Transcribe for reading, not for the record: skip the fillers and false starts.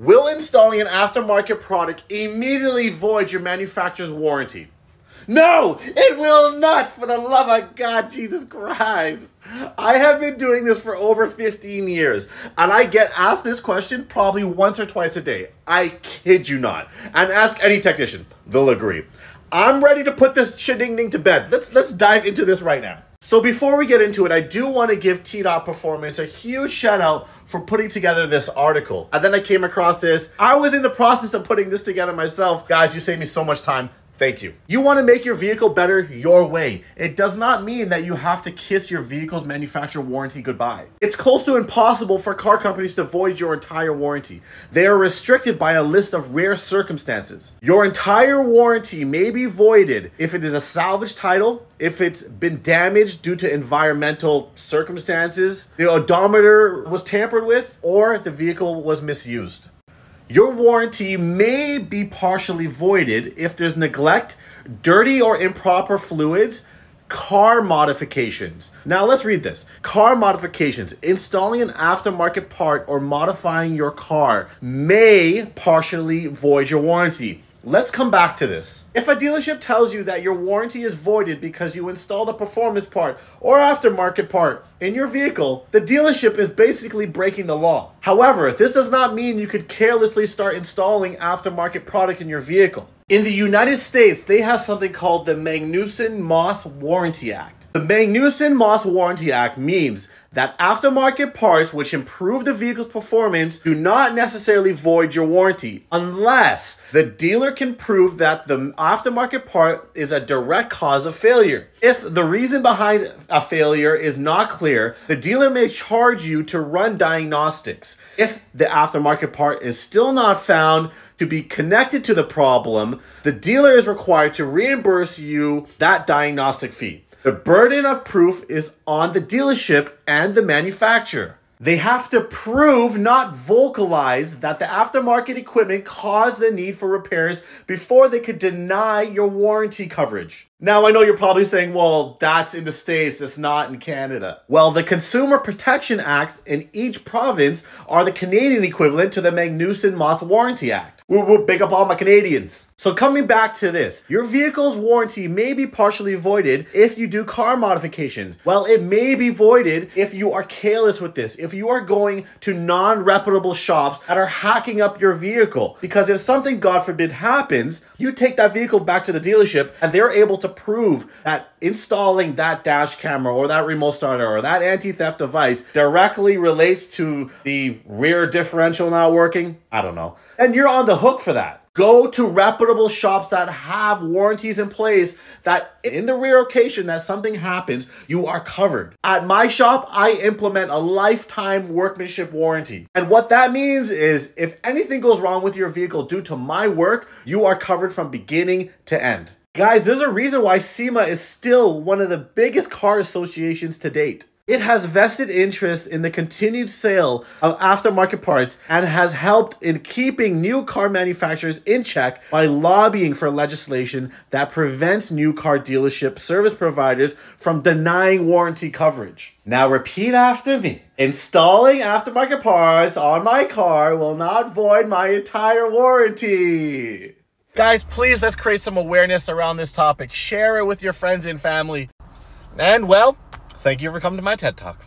Will installing an aftermarket product immediately void your manufacturer's warranty? No, it will not, for the love of God, Jesus Christ. I have been doing this for over 15 years, and I get asked this question probably once or twice a day. I kid you not. And ask any technician, they'll agree. I'm ready to put this shit-ding-ding to bed. Let's dive into this right now. So before we get into it, I do want to give T-Dot Performance a huge shout out for putting together this article. And then I came across this. I was in the process of putting this together myself. Guys, you saved me so much time. Thank you. You want to make your vehicle better your way. It does not mean that you have to kiss your vehicle's manufacturer warranty goodbye. It's close to impossible for car companies to void your entire warranty. They are restricted by a list of rare circumstances. Your entire warranty may be voided if it is a salvage title, if it's been damaged due to environmental circumstances, the odometer was tampered with, or the vehicle was misused. Your warranty may be partially voided if there's neglect, dirty or improper fluids, car modifications. Now let's read this. Car modifications. Installing an aftermarket part or modifying your car may partially void your warranty. Let's come back to this. If a dealership tells you that your warranty is voided because you installed a performance part or aftermarket part in your vehicle, the dealership is basically breaking the law. However, this does not mean you could carelessly start installing aftermarket product in your vehicle. In the United States, they have something called the Magnuson-Moss Warranty Act. The Magnuson-Moss Warranty Act means that aftermarket parts which improve the vehicle's performance do not necessarily void your warranty unless the dealer can prove that the aftermarket part is a direct cause of failure. If the reason behind a failure is not clear, the dealer may charge you to run diagnostics. If the aftermarket part is still not found to be connected to the problem, the dealer is required to reimburse you that diagnostic fee. The burden of proof is on the dealership and the manufacturer. They have to prove, not vocalize, that the aftermarket equipment caused the need for repairs before they could deny your warranty coverage. Now, I know you're probably saying, well, that's in the States, it's not in Canada. Well, the Consumer Protection Acts in each province are the Canadian equivalent to the Magnuson-Moss Warranty Act. We'll big up all my Canadians. So coming back to this, your vehicle's warranty may be partially voided if you do car modifications. Well, it may be voided if you are careless with this, if you are going to non-reputable shops that are hacking up your vehicle. Because if something, God forbid, happens, you take that vehicle back to the dealership and they're able to prove that installing that dash camera or that remote starter or that anti-theft device directly relates to the rear differential not working. I don't know. And you're on the hook for that. Go to reputable shops that have warranties in place that in the rare occasion that something happens, you are covered. At my shop, I implement a lifetime workmanship warranty. And what that means is if anything goes wrong with your vehicle due to my work, you are covered from beginning to end. Guys, there's a reason why SEMA is still one of the biggest car associations to date. It has vested interest in the continued sale of aftermarket parts and has helped in keeping new car manufacturers in check by lobbying for legislation that prevents new car dealership service providers from denying warranty coverage. Now repeat after me. Installing aftermarket parts on my car will not void my entire warranty. Guys, please, let's create some awareness around this topic. Share it with your friends and family. And, well, thank you for coming to my TED Talk.